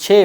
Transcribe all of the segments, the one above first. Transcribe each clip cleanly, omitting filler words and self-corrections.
6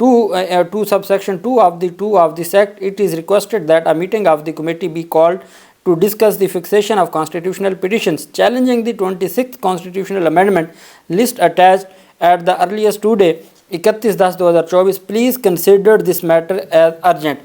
to subsection 2 of this act, it is requested that a meeting of the committee be called to discuss the fixation of constitutional petitions challenging the 26th constitutional amendment list attached at the earliest today 31/10/2024. Please consider this matter as urgent.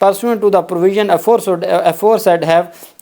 pursuant to the provision aforesaid have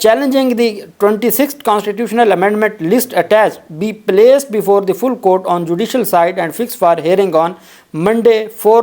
challenging the 26th constitutional amendment list attached be placed before the full court on judicial side and fixed for hearing on Monday 4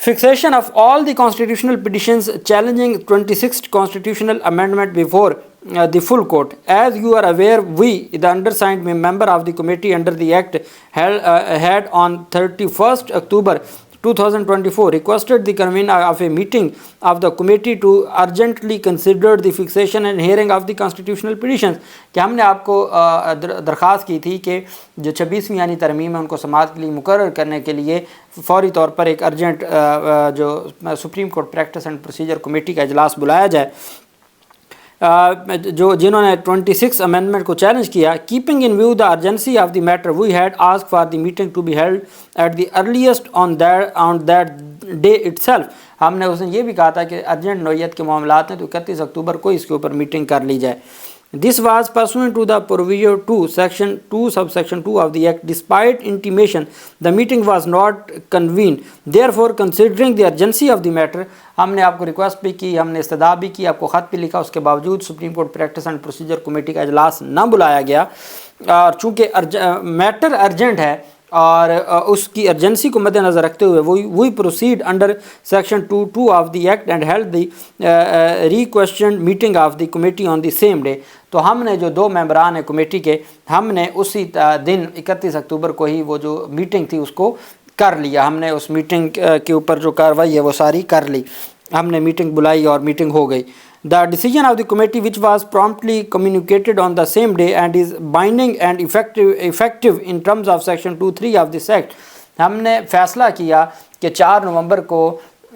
Fixation of all the constitutional petitions challenging 26th constitutional amendment before the full court. As you are aware, we, the undersigned member of the committee under the Act, had on 31st October 2024 requested the convening of a meeting of the committee to urgently consider the fixation and hearing of the constitutional petitions. کہ ہم نے آپ کو درخواست کی تھی کہ جو 26ویں یعنی ترمیم ہے ان کو سماعت کے لیے مقرر کرنے کے لیے فوری طور پر ایک ارجنٹ جو supreme court practice and procedure committee کا اجلاس بلایا جائے. جنہوں نے 26 امینڈمنٹ کو چیلنج کیا. Keeping in view the urgency of the matter we had ask for the meeting to be held at the earliest on that day itself. ہم نے اس نے یہ بھی کہا تھا کہ ارجنٹ نوعیت کے معاملات ہیں تو 31 اکتوبر کو اس کے اوپر میٹنگ کر لی جائے. This was pursuant to the proviso 2, section 2, subsection 2 of the Act. Despite intimation, the meeting was not convened. Therefore, considering the urgency of the matter, ہم نے آپ کو ریکویسٹ بھی کی, ہم نے استدعا بھی کی, آپ کو خط بھی لکھا, اس کے باوجود supreme court practice and procedure committee کا اجلاس نہ بلایا گیا. اور چونکہ میٹر ارجنٹ ہے اور اس کی ارجنسی کو مد نظر رکھتے ہوئے we proceed under section 2(2) of the act and held the requisitioned meeting of the committee on the same day. تو ہم نے جو 2 ممبران ہیں کمیٹی کے, ہم نے اسی دن 31 اکتوبر کو ہی وہ جو میٹنگ تھی اس کو کر لیا. ہم نے اس میٹنگ کے اوپر جو کارروائی ہے وہ ساری کر لی. ہم نے میٹنگ بلائی اور میٹنگ ہو گئی. The decision of the committee, which was promptly communicated on the same day and is binding and effective in terms of section 2(3) of this act, ہم نے فیصلہ کیا کہ 4 نومبر کو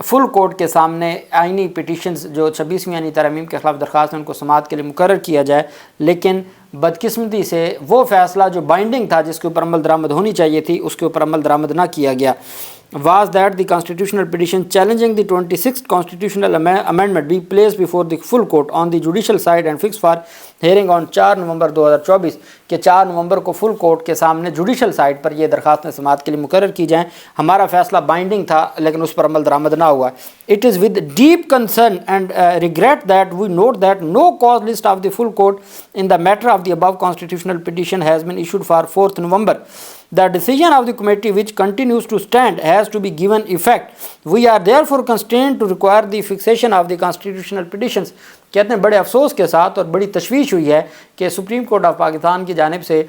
فل کورٹ کے سامنے آئینی پٹیشنز جو 26ویں یعنی ترمیم کے خلاف درخواست ہیں ان کو سماعت کے لیے مقرر کیا جائے. لیکن بدقسمتی سے وہ فیصلہ جو بائنڈنگ تھا, جس کے اوپر عمل درآمد ہونی چاہیے تھی, اس کے اوپر عمل درآمد نہ کیا گیا. Was that the constitutional petition challenging the 26th constitutional amendment be placed before the full court on the judicial side and fixed for hearing on 4 نومبر 2024 کہ 4 نومبر کو فل کورٹ کے سامنے جوڈیشل سائڈ پر یہ درخواستیں سماعت کے لیے مقرر کی جائیں. ہمارا فیصلہ بائنڈنگ تھا لیکن اس پر عمل درآمد نہ ہوا. It is with deep concern and regret that we note that no cause list of the full court in the matter of the above constitutional petition has been issued for 4th November. The decision of the committee, which continues to stand, has to be given effect. We are therefore constrained to require the fixation of the constitutional petitions. کہتے ہیں بڑے افسوس کے ساتھ اور بڑی تشویش ہوئی ہے کہ سپریم کورٹ آف پاکستان کی جانب سے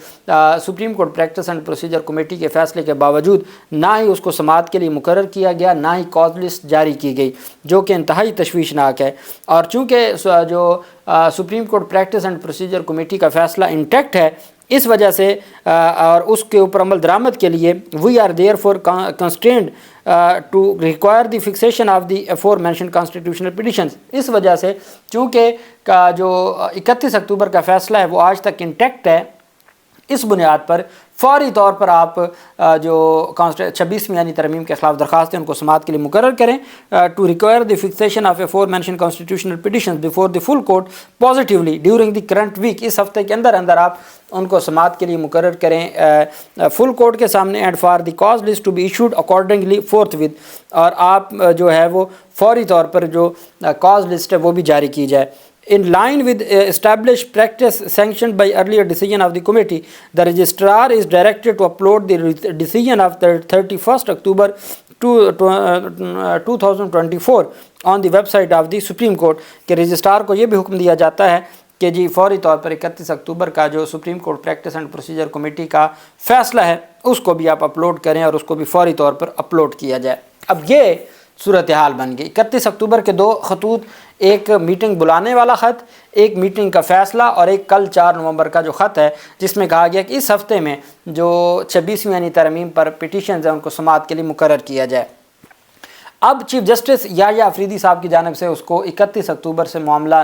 supreme court practice and procedure committee کے فیصلے کے باوجود نہ ہی اس کو سماعت کے لیے مقرر کیا گیا, نہ ہی کاز لسٹ جاری کی گئی, جو کہ انتہائی تشویشناک ہے. اور چونکہ جو supreme court practice and procedure committee کا فیصلہ انٹیکٹ ہے, اس وجہ سے اور اس کے اوپر عمل درآمد کے لیے we are therefore constrained to require the fixation of the aforementioned constitutional petitions. اس وجہ سے چونکہ جو 31 اکتوبر کا فیصلہ ہے وہ آج تک انٹیکٹ ہے, اس بنیاد پر فوری طور پر آپ جو 26ویں یعنی ترمیم کے خلاف درخواست ہیں ان کو سماعت کے لیے مقرر کریں. To require the fixation of aforementioned constitutional petition before the full court positively during the current week. اس ہفتے کے اندر اندر آپ ان کو سماعت کے لیے مقرر کریں فل کورٹ کے سامنے, and for the cause list to be issued accordingly forthwith, اور آپ جو ہے وہ فوری طور پر جو کاز لسٹ ہے وہ بھی جاری کی جائے. In line with established practice sanctioned by earlier decision of the committee, the registrar is directed to upload the decision of the 31st October 2024 on the website of the Supreme Court. کہ registrar کو یہ بھی حکم دیا جاتا ہے کہ جی فوری طور پر 31 اکتوبر کا جو supreme court practice and procedure committee کا فیصلہ ہے اس کو بھی آپ اپلوڈ کریں اور اس کو بھی فوری طور پر اپلوڈ کیا جائے. اب یہ صورتحال بن گئی. 31 اکتوبر کے 2 خطوط, ایک میٹنگ بلانے والا خط, ایک میٹنگ کا فیصلہ, اور ایک کل 4 نومبر کا جو خط ہے جس میں کہا گیا کہ اس ہفتے میں جو 26ویں یعنی ترمیم پر پٹیشنز ہیں ان کو سماعت کے لیے مقرر کیا جائے. اب چیف جسٹس یحییٰ افریدی صاحب کی جانب سے اس کو 31 اکتوبر سے معاملہ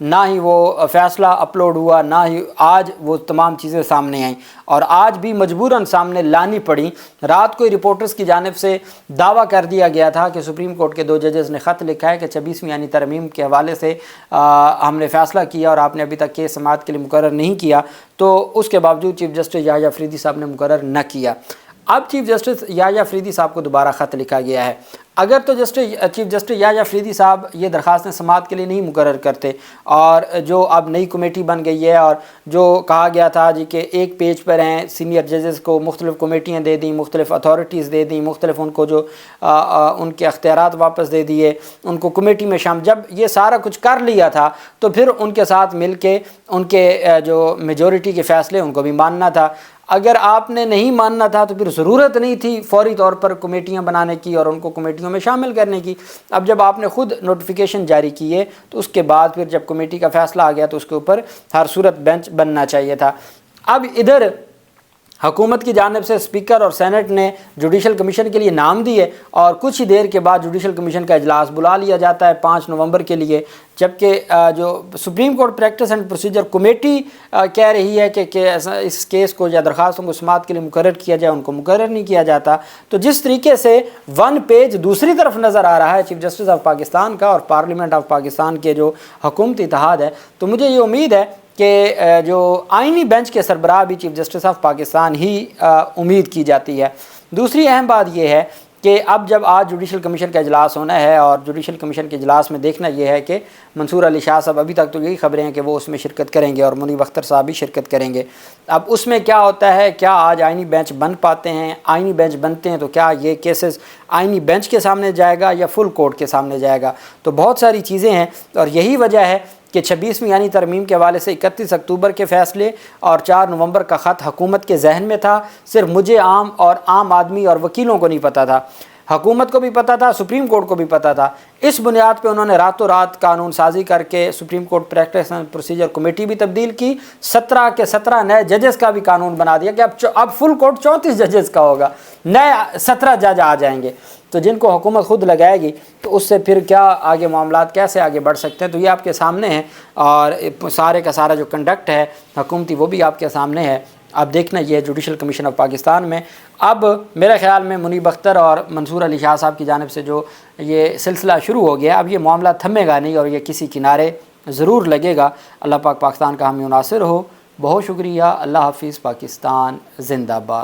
نہ ہی وہ فیصلہ اپلوڈ ہوا, نہ ہی آج وہ تمام چیزیں سامنے آئیں, اور آج بھی مجبوراً سامنے لانی پڑی. رات کو ہی رپورٹرز کی جانب سے دعویٰ کر دیا گیا تھا کہ سپریم کورٹ کے 2 ججز نے خط لکھا ہے کہ 26ویں یعنی ترمیم کے حوالے سے ہم نے فیصلہ کیا اور آپ نے ابھی تک کیس سماعت کے لیے مقرر نہیں کیا, تو اس کے باوجود چیف جسٹس یحییٰ افریدی صاحب نے مقرر نہ کیا. اب چیف جسٹس یحییٰ افریدی صاحب کو دوبارہ خط لکھا گیا ہے۔ اگر تو چیف جسٹس یحییٰ افریدی صاحب یہ درخواستیں سماعت کے لیے نہیں مقرر کرتے، اور جو اب نئی کمیٹی بن گئی ہے، اور جو کہا گیا تھا جی کہ ایک پیج پر ہیں سینئر ججز کو مختلف کمیٹیاں دے دیں، مختلف اتھارٹیز دے دیں، مختلف ان کو جو ان کے اختیارات واپس دے دیے، ان کو کمیٹی میں جب یہ سارا کچھ کر لیا تھا تو پھر ان کے ساتھ مل کے ان کے جو میجورٹی کے فیصلے ان کو بھی ماننا تھا۔ اگر آپ نے نہیں ماننا تھا تو پھر ضرورت نہیں تھی فوری طور پر کمیٹیاں بنانے کی اور ان کو کمیٹیوں میں شامل کرنے کی۔ اب جب آپ نے خود نوٹیفیکیشن جاری کی ہے تو اس کے بعد پھر جب کمیٹی کا فیصلہ آ گیا تو اس کے اوپر ہر صورت بینچ بننا چاہیے تھا۔ اب ادھر حکومت کی جانب سے اسپیکر اور سینٹ نے جوڈیشل کمیشن کے لیے نام دیے، اور کچھ ہی دیر کے بعد جوڈیشل کمیشن کا اجلاس بلا لیا جاتا ہے 5 نومبر کے لیے، جبکہ جو supreme court practice and procedure committee کہہ رہی ہے کہ اس کیس کو یا درخواستوں کو سماعت کے لیے مقرر کیا جائے، ان کو مقرر نہیں کیا جاتا۔ تو جس طریقے سے 1 پیج دوسری طرف نظر آ رہا ہے چیف جسٹس آف پاکستان کا اور پارلیمنٹ آف پاکستان کے جو حکومتی اتحاد ہے، تو مجھے یہ امید ہے کہ جو آئینی بینچ کے سربراہ بھی چیف جسٹس آف پاکستان ہی امید کی جاتی ہے۔ دوسری اہم بات یہ ہے کہ اب جب آج جوڈیشل کمیشن کا اجلاس ہونا ہے، اور جوڈیشل کمیشن کے اجلاس میں دیکھنا یہ ہے کہ منصور علی شاہ صاحب، ابھی تک تو یہی خبریں ہیں کہ وہ اس میں شرکت کریں گے اور منیب اختر صاحب بھی شرکت کریں گے۔ اب اس میں کیا ہوتا ہے، کیا آج آئینی بینچ بن پاتے ہیں؟ آئینی بینچ بنتے ہیں تو کیا یہ کیسز آئینی بینچ کے سامنے جائے گا یا فل کورٹ کے سامنے جائے گا؟ تو بہت ساری چیزیں ہیں، اور یہی وجہ ہے کہ 26ویں یعنی ترمیم کے حوالے سے 31 اکتوبر کے فیصلے اور 4 نومبر کا خط حکومت کے ذہن میں تھا، صرف مجھے عام آدمی اور وکیلوں کو نہیں پتہ تھا، حکومت کو بھی پتہ تھا، سپریم کورٹ کو بھی پتہ تھا۔ اس بنیاد پہ انہوں نے راتوں رات قانون سازی کر کے supreme court practice and procedure committee بھی تبدیل کی، 17 کے 17 نئے ججز کا بھی قانون بنا دیا کہ اب فل کورٹ 34 ججز کا ہوگا، نئے 17 جج آ جائیں گے، تو جن کو حکومت خود لگائے گی، تو اس سے پھر کیا آگے معاملات کیسے آگے بڑھ سکتے ہیں؟ تو یہ آپ کے سامنے ہے، اور سارے کا سارا جو کنڈکٹ ہے حکومتی وہ بھی آپ کے سامنے ہے۔ اب دیکھنا یہ ہے جوڈیشل کمیشن آف پاکستان میں، اب میرے خیال میں منیب اختر اور منصور علی شاہ صاحب کی جانب سے جو یہ سلسلہ شروع ہو گیا، اب یہ معاملہ تھمے گا نہیں، اور یہ کسی کنارے ضرور لگے گا۔ اللہ پاک پاکستان کا حامی و ناصر ہو۔ بہت شکریہ۔ اللہ حافظ۔ پاکستان زندہ باد۔